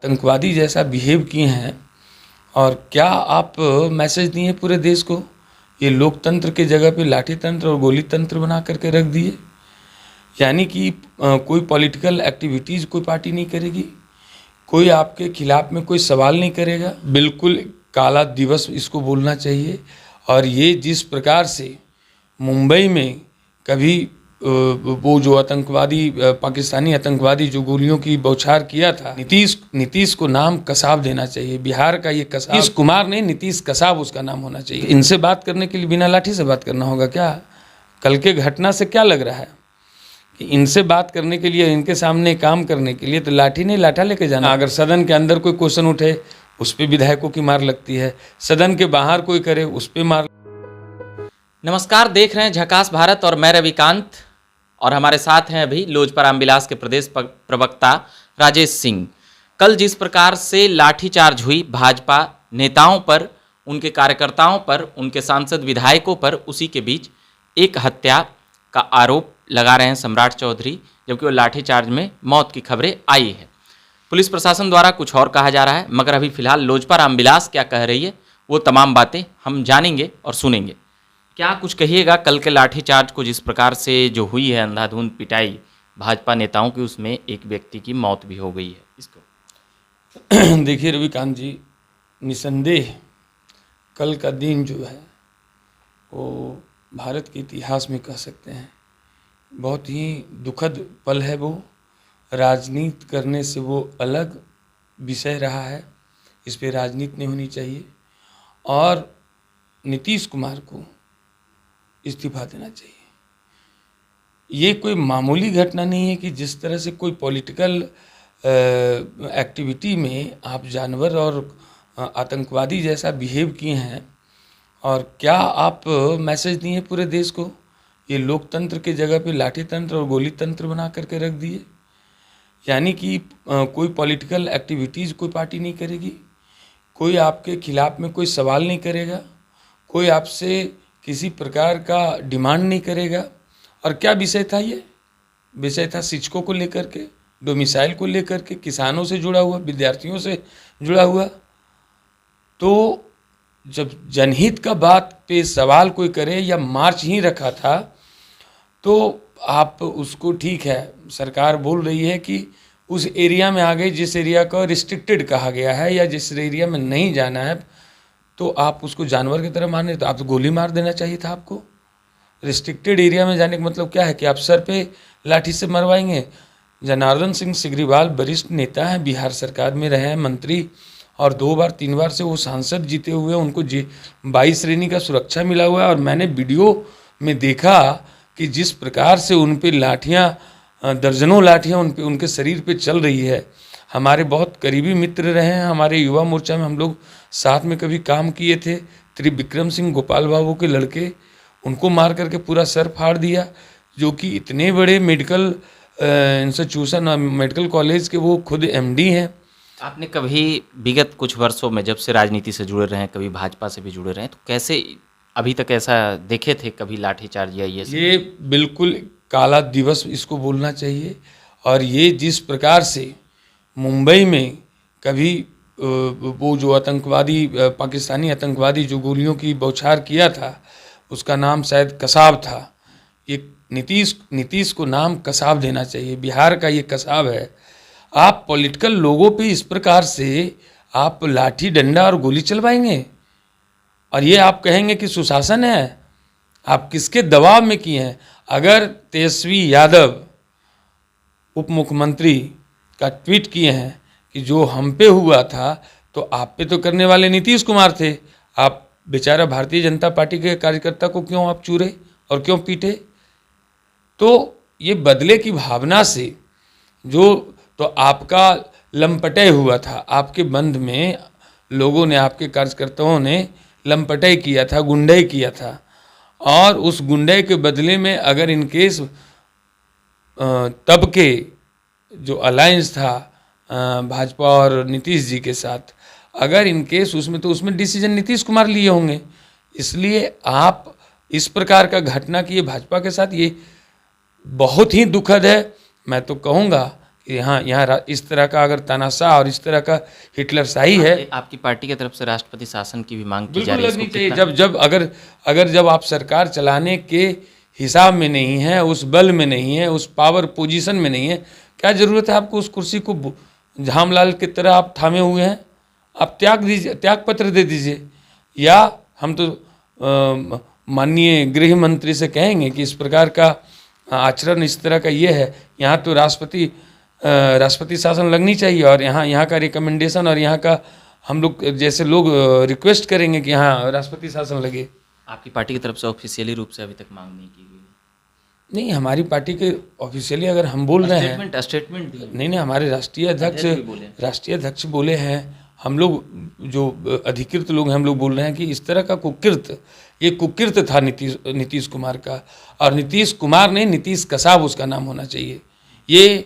आतंकवादी जैसा बिहेव किए हैं। और क्या आप मैसेज दिए पूरे देश को? ये लोकतंत्र के जगह पे लाठी तंत्र और गोली तंत्र बना करके रख दिए। यानी कि कोई पॉलिटिकल एक्टिविटीज़ कोई पार्टी नहीं करेगी, कोई आपके खिलाफ में कोई सवाल नहीं करेगा। बिल्कुल काला दिवस इसको बोलना चाहिए। और ये जिस प्रकार से मुंबई में कभी वो जो आतंकवादी पाकिस्तानी आतंकवादी जो गोलियों की बौछार किया था, नीतीश को नाम कसाब देना चाहिए। बिहार का ये कसाब, नीतीश कुमार नहीं, नीतीश कसाब उसका नाम होना चाहिए। इनसे बात करने के लिए बिना लाठी से बात करना होगा क्या? कल के घटना से क्या लग रहा है कि इनसे बात करने के लिए, इनके सामने काम करने के लिए तो लाठी नहीं लाठा लेके जाना। अगर सदन के अंदर कोई क्वेश्चन उठे उस पर विधायकों की मार लगती है, सदन के बाहर कोई करे उस पर मार। नमस्कार, देख रहे हैं झकास भारत और मैं रविकांत, और हमारे साथ हैं अभी लोजपा रामविलास के प्रदेश प्रवक्ता राजेश सिंह। कल जिस प्रकार से लाठीचार्ज हुई भाजपा नेताओं पर, उनके कार्यकर्ताओं पर, उनके सांसद विधायकों पर, उसी के बीच एक हत्या का आरोप लगा रहे हैं सम्राट चौधरी, जबकि वो लाठीचार्ज में मौत की खबरें आई है। पुलिस प्रशासन द्वारा कुछ और कहा जा रहा है, मगर अभी फिलहाल लोजपा रामविलास क्या कह रही है वो तमाम बातें हम जानेंगे और सुनेंगे। क्या कुछ कहिएगा कल के लाठीचार्ज को, जिस प्रकार से जो हुई है अंधाधुंध पिटाई भाजपा नेताओं की, उसमें एक व्यक्ति की मौत भी हो गई है इसको? देखिए रविकांत जी, निसंदेह कल का दिन जो है वो भारत के इतिहास में कह सकते हैं बहुत ही दुखद पल है। वो राजनीति करने से वो अलग विषय रहा है, इस पे राजनीति नहीं होनी चाहिए। और नीतीश कुमार को इस्तीफा देना चाहिए। ये कोई मामूली घटना नहीं है कि जिस तरह से कोई पॉलिटिकल एक्टिविटी में आप जानवर और आतंकवादी जैसा बिहेव किए हैं। और क्या आप मैसेज दिए पूरे देश को? ये लोकतंत्र के जगह पे लाठी तंत्र और गोली तंत्र बना करके रख दिए। यानी कि कोई पॉलिटिकल एक्टिविटीज़ कोई पार्टी नहीं करेगी, कोई आपके खिलाफ में कोई सवाल नहीं करेगा, कोई आपसे किसी प्रकार का डिमांड नहीं करेगा। और क्या विषय था? ये विषय था शिक्षकों को लेकर के, डोमिसाइल को लेकर के, किसानों से जुड़ा हुआ, विद्यार्थियों से जुड़ा हुआ। तो जब जनहित का बात पे सवाल कोई करे या मार्च ही रखा था तो आप उसको, ठीक है सरकार बोल रही है कि उस एरिया में आ गई जिस एरिया को रिस्ट्रिक्टेड कहा गया है या जिस एरिया में नहीं जाना है, तो आप उसको जानवर की तरह मारने, तो आप तो गोली मार देना चाहिए था आपको। रिस्ट्रिक्टेड एरिया में जाने का मतलब क्या है कि आप सर पे लाठी से मरवाएंगे? जनार्दन सिंह सिग्रीवाल वरिष्ठ नेता हैं, बिहार सरकार में रहे हैं मंत्री, और 2 बार 3 बार से वो सांसद जीते हुए, उनको 22 श्रेणी का सुरक्षा मिला हुआ है। और मैंने वीडियो में देखा कि जिस प्रकार से उन पर लाठियाँ, दर्जनों लाठियाँ उनके शरीर पे चल रही है। हमारे बहुत करीबी मित्र रहे हैं, हमारे युवा मोर्चा में हम लोग साथ में कभी काम किए थे। त्रिविक्रम सिंह गोपाल बाबू के लड़के, उनको मार करके पूरा सर फाड़ दिया, जो कि इतने बड़े मेडिकल इंस्टीट्यूशन, मेडिकल कॉलेज के वो खुद MD हैं। आपने कभी विगत कुछ वर्षों में, जब से राजनीति से जुड़े रहे हैं, कभी भाजपा से भी जुड़े रहे हैं, तो कैसे अभी तक ऐसा देखे थे कभी लाठीचार्ज या ये बिल्कुल काला दिवस इसको बोलना चाहिए। और ये जिस प्रकार से मुंबई में कभी वो जो आतंकवादी पाकिस्तानी आतंकवादी जो गोलियों की बौछार किया था, उसका नाम शायद कसाब था। ये नीतीश को नाम कसाब देना चाहिए। बिहार का ये कसाब है। आप पॉलिटिकल लोगों पे इस प्रकार से आप लाठी डंडा और गोली चलवाएंगे, और ये आप कहेंगे कि सुशासन है? आप किसके दबाव में किए हैं? अगर तेजस्वी यादव उप मुख्यमंत्री का ट्वीट किए हैं कि जो हम पे हुआ था तो आप पे तो करने वाले नीतीश कुमार थे, आप बेचारा भारतीय जनता पार्टी के कार्यकर्ता को क्यों आप चूरे और क्यों पीटे? तो ये बदले की भावना से जो, तो आपका लंपटे हुआ था, आपके बंद में लोगों ने, आपके कार्यकर्ताओं ने लंपटे किया था, गुंडे किया था। और उस गुंडे के बदले में अगर इनकेस तब के जो अलायंस था भाजपा और नीतीश जी के साथ, अगर इनकेस उसमें, तो उसमें डिसीजन नीतीश कुमार लिए होंगे। इसलिए आप इस प्रकार का घटना की भाजपा के साथ, ये बहुत ही दुखद है। मैं तो कहूँगा कि यहाँ इस तरह का अगर तानाशाह और इस तरह का हिटलरशाही है। आपकी पार्टी की तरफ से राष्ट्रपति शासन की भी मांग की जा बिल्कुल रही है, लगनी इसको चाहिए। कितना जब आप सरकार चलाने के हिसाब में नहीं है, उस बल में नहीं है, उस पावर पोजीशन में नहीं है, क्या ज़रूरत है आपको उस कुर्सी को झामलाल की तरह आप थामे हुए हैं? आप त्याग दीजिए, त्याग पत्र दे दीजिए। या हम तो माननीय गृह मंत्री से कहेंगे कि इस प्रकार का आचरण इस तरह का ये है, यहाँ तो राष्ट्रपति शासन लगनी चाहिए, और यहाँ का रिकमेंडेशन और यहाँ का हम लोग जैसे लोग रिक्वेस्ट करेंगे कि यहाँ राष्ट्रपति शासन लगे। आपकी पार्टी की तरफ से ऑफिशियली रूप से अभी तक मांग नहीं की गई? नहीं, हमारी पार्टी के ऑफिशियली अगर हम बोल रहे हैं, स्टेटमेंट नहीं, हमारे राष्ट्रीय अध्यक्ष बोले हैं। हम लोग जो अधिकृत लोग हैं, हम लोग बोल रहे हैं कि इस तरह का ये कुकृत था नीतीश कुमार का, और नीतीश कुमार नहीं, नीतीश कसाब उसका नाम होना चाहिए। ये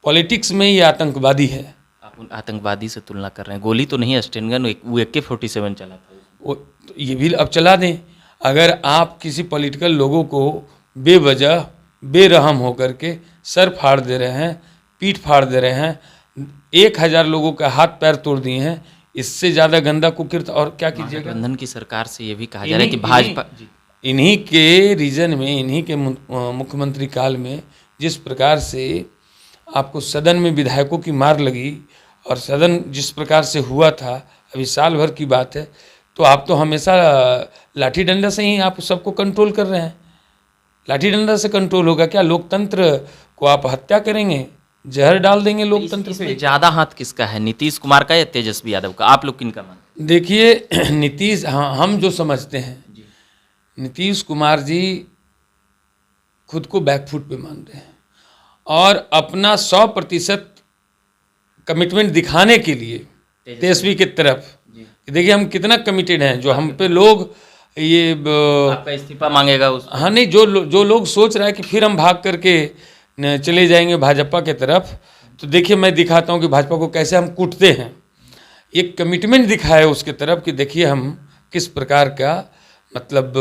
पॉलिटिक्स में ये आतंकवादी है। आप आतंकवादी से तुलना कर रहे हैं? गोली तो नहीं, स्टेनगन, वो AK-47 चला था। ये भी अब चला दें। अगर आप किसी पॉलिटिकल लोगों को बेवजह बेरहम होकर के सर फाड़ दे रहे हैं, पीठ फाड़ दे रहे हैं, 1000 लोगों का हाथ पैर तोड़ दिए हैं, इससे ज़्यादा गंदा कुकृत और क्या कीजिएगा। गठबंधन की सरकार से ये भी कहा जा रहा है कि भाजपा इन्हीं के रीजन में, इन्हीं के मुख्यमंत्री काल में जिस प्रकार से आपको सदन में विधायकों की मार लगी, और सदन जिस प्रकार से हुआ था, अभी साल भर की बात है, तो आप तो हमेशा लाठी डंडा से ही आप सबको कंट्रोल कर रहे हैं। लाठी डंडा से कंट्रोल होगा क्या? लोकतंत्र को आप हत्या करेंगे, जहर डाल देंगे लोकतंत्र पे। ज़्यादा हाथ किसका है, नीतीश कुमार का या तेजस्वी यादव का? आप लोग किनका मानते हैं? देखिए, नीतीश, हाँ, हम जो समझते हैं, नीतीश कुमार जी खुद को बैकफुट पे मान रहे हैं, और अपना 100% कमिटमेंट दिखाने के लिए तेजस्वी की तरफ, देखिए हम कितना कमिटेड हैं। जो हम पे लोग ये आपका इस्तीफा मांगेगा उस, हाँ, नहीं, जो लोग सोच रहा है कि फिर हम भाग करके चले जाएंगे भाजपा के तरफ, तो देखिए मैं दिखाता हूँ कि भाजपा को कैसे हम कूटते हैं। एक कमिटमेंट दिखाया उसके तरफ कि देखिए हम किस प्रकार का मतलब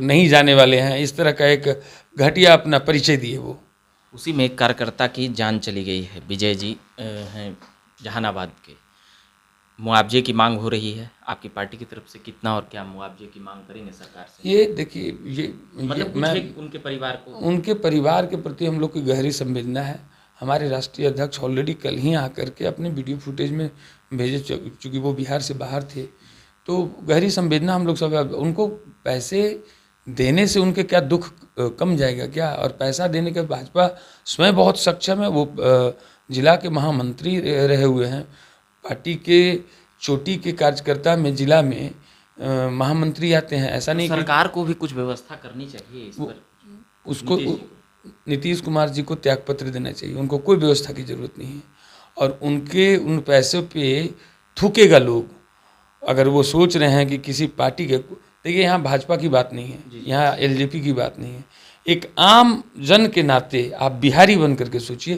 नहीं जाने वाले हैं, इस तरह का एक घटिया अपना परिचय दिए वो। उसी में एक कार्यकर्ता की जान चली गई है, विजय जी हैं जहानाबाद के। मुआवजे की मांग हो रही है, आपकी पार्टी की तरफ से कितना और क्या मुआवजे की मांग करेंगे सरकार से? ये देखिए, ये मतलब मैं उनके परिवार के प्रति हम लोग की गहरी संवेदना है। हमारे राष्ट्रीय अध्यक्ष ऑलरेडी कल ही आकर के अपने वीडियो फुटेज में भेजे, चूँकि वो बिहार से बाहर थे, तो गहरी संवेदना हम लोग सब। उनको पैसे देने से उनके क्या दुख कम जाएगा क्या? और पैसा देने के भाजपा स्वयं बहुत सक्षम है। वो जिला के महामंत्री रहे हुए हैं, पार्टी के चोटी के कार्यकर्ता में जिला में महामंत्री आते हैं। ऐसा नहीं, सरकार को भी कुछ व्यवस्था करनी चाहिए इस पर। उसको नीतीश कुमार जी को त्यागपत्र देना चाहिए, उनको कोई व्यवस्था की जरूरत नहीं है। और उन पैसों पे थूकेगा लोग, अगर वो सोच रहे हैं कि किसी पार्टी के, देखिए यहाँ भाजपा की बात नहीं है, यहाँ LJP की बात नहीं है। एक आम जन के नाते आप बिहारी बन करके सोचिए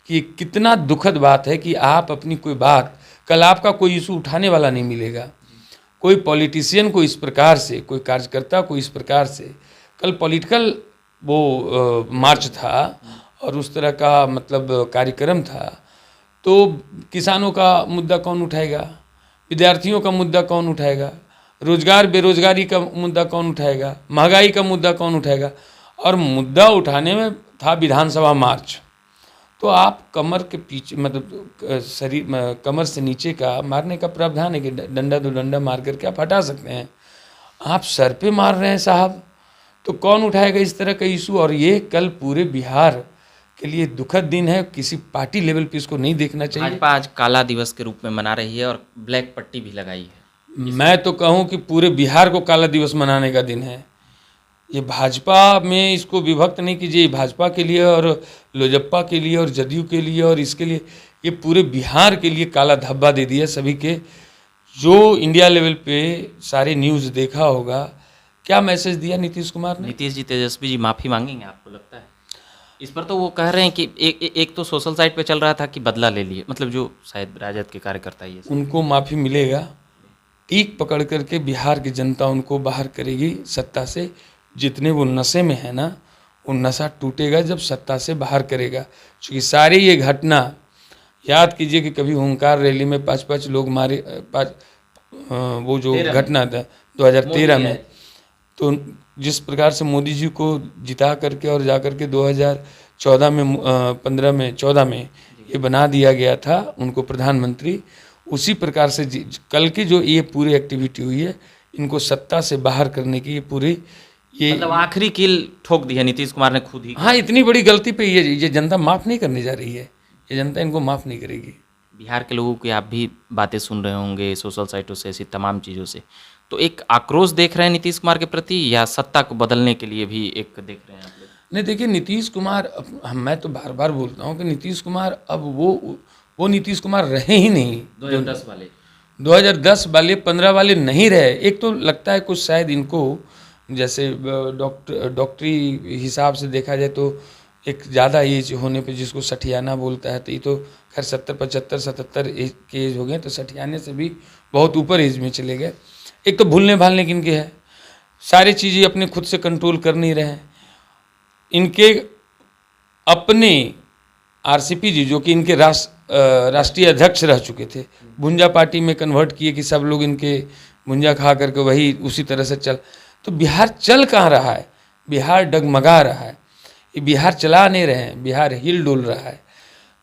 कि कितना दुखद बात है कि आप अपनी कोई बात, कल आपका कोई इशू उठाने वाला नहीं मिलेगा। कोई पॉलिटिशियन को इस प्रकार से, कोई कार्यकर्ता को इस प्रकार से, कल पॉलिटिकल वो मार्च था और उस तरह का मतलब कार्यक्रम था, तो किसानों का मुद्दा कौन उठाएगा? विद्यार्थियों का मुद्दा कौन उठाएगा? रोजगार बेरोजगारी का मुद्दा कौन उठाएगा? महंगाई का मुद्दा कौन उठाएगा? और मुद्दा उठाने में था विधानसभा मार्च, तो आप कमर के पीछे मतलब शरीर कमर से नीचे का मारने का प्रावधान है कि डंडा दो डंडा मार करके आप हटा सकते हैं। आप सर पे मार रहे हैं साहब, तो कौन उठाएगा इस तरह का इशू? और ये कल पूरे बिहार के लिए दुखद दिन है, किसी पार्टी लेवल पे इसको नहीं देखना चाहिए। भाजपा आज काला दिवस के रूप में मना रही है और ब्लैक पट्टी भी लगाई है। मैं तो कहूँ कि पूरे बिहार को काला दिवस मनाने का दिन है। ये भाजपा में इसको विभक्त नहीं कीजिए, भाजपा के लिए और लोजप्पा के लिए और जदयू के लिए और इसके लिए, ये पूरे बिहार के लिए काला धब्बा दे दिया सभी के। जो इंडिया लेवल पे सारे न्यूज़ देखा होगा, क्या मैसेज दिया नीतीश कुमार ने? नीतीश जी, तेजस्वी जी माफ़ी मांगेंगे आपको लगता है? इस पर तो वो कह रहे हैं कि एक तो सोशल साइट पे चल रहा था कि बदला ले लिए, मतलब जो शायद राजद के कार्यकर्ता ही है, उनको माफ़ी मिलेगा। टीक पकड़ करके बिहार की जनता उनको बाहर करेगी सत्ता से। जितने वो नशे में है ना, वो नशा टूटेगा जब सत्ता से बाहर करेगा। क्योंकि सारी ये घटना, याद कीजिए कि कभी ओंकार रैली में 5-5 लोग मारे, वो जो घटना था 2013 में, तो जिस प्रकार से मोदी जी को जिता करके और जा करके 2014 में 15 में 14 में ये बना दिया गया था उनको प्रधानमंत्री, उसी प्रकार से कल की जो ये पूरी एक्टिविटी हुई है, इनको सत्ता से बाहर करने की ये पूरी ये मतलब आखिरी कील ठोक दी है नीतीश कुमार ने खुद ही। हाँ, इतनी बड़ी गलती पे ये जनता माफ़ नहीं करने जा रही है, ये जनता इनको माफ़ नहीं करेगी। बिहार के लोगों की आप भी बातें सुन रहे होंगे सोशल साइटों से, ऐसी तमाम चीज़ों से, तो एक आक्रोश देख रहे हैं नीतीश कुमार के प्रति या सत्ता को बदलने के लिए भी एक देख रहे हैं आप लोग? नहीं, देखिए नीतीश कुमार, मैं तो बार बार बोलता हूँ कि नीतीश कुमार अब वो नीतीश कुमार रहे ही नहीं। 2010 वाले 15 वाले नहीं रहे। एक तो लगता है कुछ शायद इनको जैसे डॉक्टरी हिसाब से देखा जाए तो एक ज़्यादा एज होने पे जिसको सठियाना बोलता है, तो ये तो खैर 70 75 77 के एज हो गए, तो सठियाने से भी बहुत ऊपर एज में चले गए। एक तो भूलने भालने की इनके है, सारी चीज़ें अपने खुद से कंट्रोल कर नहीं रहे हैं। इनके अपने आरसीपी जी जो कि इनके राष्ट्रीय अध्यक्ष रह चुके थे, भुंजा पार्टी में कन्वर्ट किए कि सब लोग इनके भुंजा खा करके वही उसी तरह से चल, तो बिहार चल कहाँ रहा है? बिहार डगमगा रहा है, ये बिहार चला नहीं रहे हैं, बिहार हिल डोल रहा है।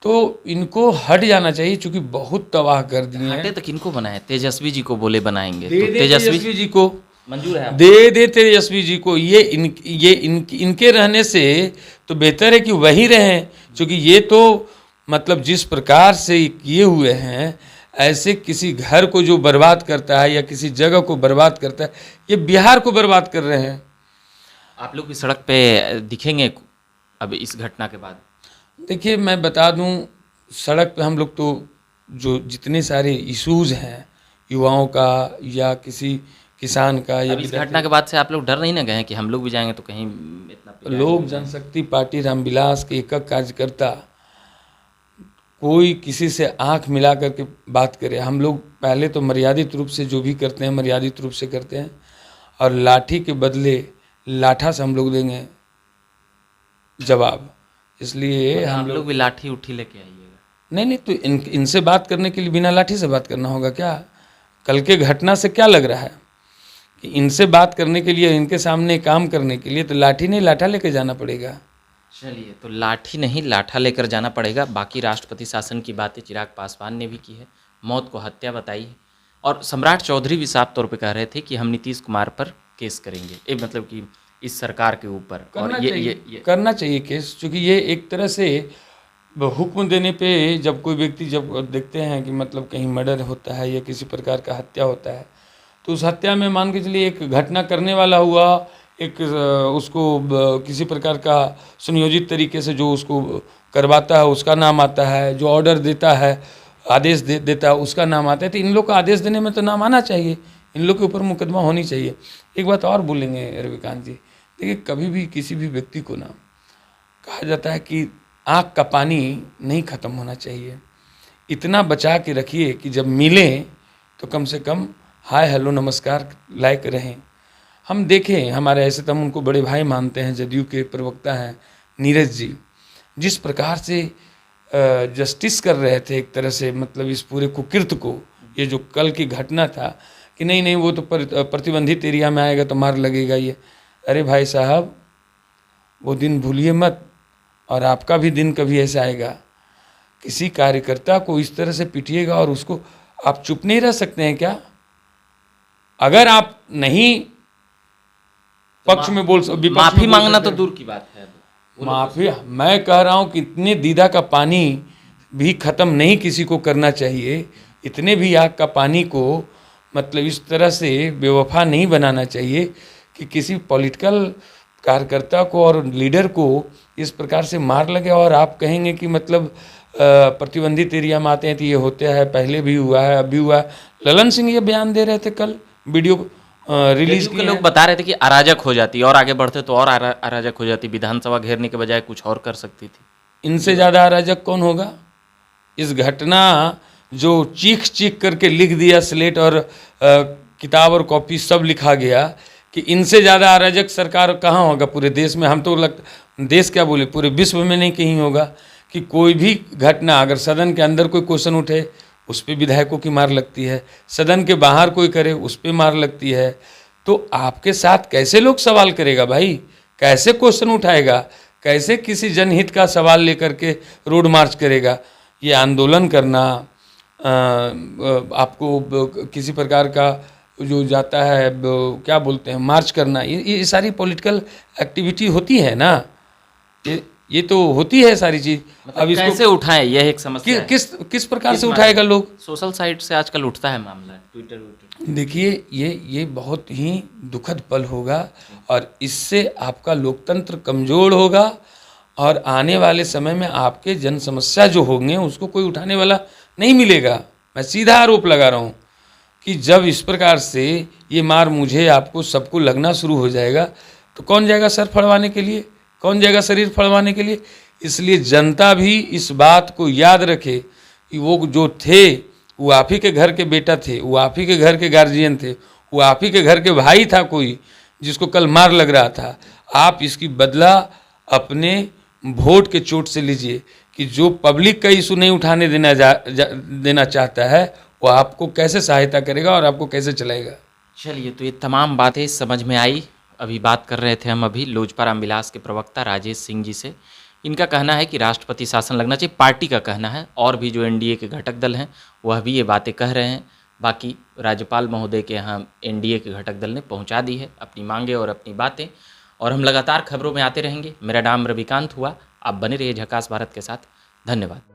तो इनको हट जाना चाहिए, चूंकि बहुत तबाह कर दिए हैं। हटे तो किनको बनाए? तेजस्वी जी को बोले बनाएंगे, दे तो दे तेजस्वी जी को मंजूर है? दे तेजस्वी जी को। इनके रहने से तो बेहतर है कि वही रहें, क्योंकि ये तो मतलब जिस प्रकार से किए हुए हैं, ऐसे किसी घर को जो बर्बाद करता है या किसी जगह को बर्बाद करता है, ये बिहार को बर्बाद कर रहे हैं। आप लोग भी सड़क पे दिखेंगे अब इस घटना के बाद? देखिए, मैं बता दूं, सड़क पे हम लोग तो जो जितने सारे इश्यूज हैं युवाओं का या किसी किसान का या इस घटना के बाद से आप लोग डर नहीं ना गए हैं कि हम लोग भी जाएंगे तो कहीं इतना? लोक जनशक्ति पार्टी रामविलास के एक कार्यकर्ता कोई किसी से आंख मिला करके बात करे, हम लोग पहले तो मर्यादित रूप से जो भी करते हैं मर्यादित रूप से करते हैं, और लाठी के बदले लाठा से हम लोग देंगे जवाब। इसलिए हम लोग भी लाठी उठी लेके आइएगा? नहीं, तो इनसे बात करने के लिए बिना लाठी से बात करना होगा क्या? कल के घटना से क्या लग रहा है कि इनसे बात करने के लिए, इनके सामने काम करने के लिए तो लाठी नहीं लाठा लेके जाना पड़ेगा। चलिए, तो लाठी नहीं लाठा लेकर जाना पड़ेगा। बाकी राष्ट्रपति शासन की बातें चिराग पासवान ने भी की है, मौत को हत्या बताई है, और सम्राट चौधरी भी साफ तौर पे कह रहे थे कि हम नीतीश कुमार पर केस करेंगे, मतलब कि इस सरकार के ऊपर। और ये करना चाहिए केस, क्योंकि ये एक तरह से हुक्म देने पे जब कोई व्यक्ति जब देखते हैं कि मतलब कहीं मर्डर होता है या किसी प्रकार का हत्या होता है, तो उस हत्या में मान के चलिए एक घटना करने वाला हुआ, एक उसको किसी प्रकार का सुनियोजित तरीके से जो उसको करवाता है उसका नाम आता है, जो ऑर्डर देता है, आदेश देता है उसका नाम आता है। तो इन लोग का आदेश देने में तो नाम आना चाहिए, इन लोग के ऊपर मुकदमा होनी चाहिए। एक बात और बोलेंगे रविकांत जी, देखिए कभी भी किसी भी व्यक्ति को ना कहा जाता है कि आँख का पानी नहीं ख़त्म होना चाहिए, इतना बचा के रखिए कि जब मिले तो कम से कम हाय हेलो नमस्कार लायक रहें। हम देखें, हमारे ऐसे तो हम उनको बड़े भाई मानते हैं, जदयू के प्रवक्ता हैं नीरज जी, जिस प्रकार से जस्टिस कर रहे थे एक तरह से, मतलब इस पूरे कुकृत्य को, ये जो कल की घटना था कि नहीं वो तो प्रतिबंधित एरिया में आएगा तो मार लगेगा ये। अरे भाई साहब, वो दिन भूलिए मत, और आपका भी दिन कभी ऐसा आएगा, किसी कार्यकर्ता को इस तरह से पिटिएगा और उसको आप चुप नहीं रह सकते हैं क्या? अगर आप नहीं पक्ष में बोल, माफी मांगना तो दूर की बात है। माफी, मैं कह रहा हूं कि इतने दीदा का पानी भी खत्म नहीं किसी को करना चाहिए, इतने भी आग का पानी को मतलब इस तरह से बेवफा नहीं बनाना चाहिए कि किसी पॉलिटिकल कार्यकर्ता को और लीडर को इस प्रकार से मार लगे और आप कहेंगे कि मतलब प्रतिबंधित एरिया में आते हैं तो ये होता है, पहले भी हुआ है, अभी हुआ है। ललन सिंह ये बयान दे रहे थे कल, वीडियो रिलीज के लोग बता रहे थे कि अराजक हो जाती, और आगे बढ़ते तो और अराजक हो जाती, विधानसभा घेरने के बजाय कुछ और कर सकती थी। इनसे ज़्यादा अराजक कौन होगा? इस घटना जो चीख करके लिख दिया स्लेट और किताब और कॉपी सब लिखा गया कि इनसे ज़्यादा अराजक सरकार कहाँ होगा पूरे देश में। हम तो देश क्या बोले, पूरे विश्व में नहीं कहीं होगा कि कोई भी घटना अगर सदन के अंदर कोई क्वेश्चन उठे उस पर विधायकों की मार लगती है, सदन के बाहर कोई करे उस पर मार लगती है। तो आपके साथ कैसे लोग सवाल करेगा भाई, कैसे क्वेश्चन उठाएगा, कैसे किसी जनहित का सवाल लेकर के रोड मार्च करेगा। ये आंदोलन करना, आपको किसी प्रकार का जो जाता है क्या बोलते हैं मार्च करना, ये सारी पॉलिटिकल एक्टिविटी होती है ना, ये तो होती है सारी चीज़। अब इसको कैसे उठाएं, यह एक समस्या है। किस प्रकार से उठाएगा लोग। सोशल साइट से आजकल उठता है मामला, ट्विटर। देखिए ये बहुत ही दुखद पल होगा और इससे आपका लोकतंत्र कमज़ोर होगा और आने वाले समय में आपके जन समस्या जो होंगे उसको कोई उठाने वाला नहीं मिलेगा। मैं सीधा आरोप लगा रहा हूँ कि जब इस प्रकार से ये मार मुझे आपको सबको लगना शुरू हो जाएगा तो कौन जाएगा सर फड़वाने के लिए, कौन जाएगा शरीर फड़वाने के लिए। इसलिए जनता भी इस बात को याद रखे कि वो जो थे वो आप ही के घर के बेटा थे, वो आप ही के घर के गार्जियन थे, वो आप ही के घर के भाई था कोई जिसको कल मार लग रहा था। आप इसकी बदला अपने वोट के चोट से लीजिए कि जो पब्लिक का इशू नहीं उठाने देना चाहता है वो आपको कैसे सहायता करेगा और आपको कैसे चलाएगा। चलिए, तो ये तमाम बातें समझ में आई। अभी बात कर रहे थे हम अभी लोजपा रामविलास के प्रवक्ता राजेश सिंह जी से। इनका कहना है कि राष्ट्रपति शासन लगना चाहिए, पार्टी का कहना है, और भी जो एनडीए के घटक दल हैं वह भी ये बातें कह रहे हैं। बाकी राज्यपाल महोदय के यहाँ एनडीए के घटक दल ने पहुँचा दी है अपनी मांगे और अपनी बातें, और हम लगातार खबरों में आते रहेंगे। मेरा नाम रविकांत हुआ, आप बने रहिए झकास भारत के साथ। धन्यवाद।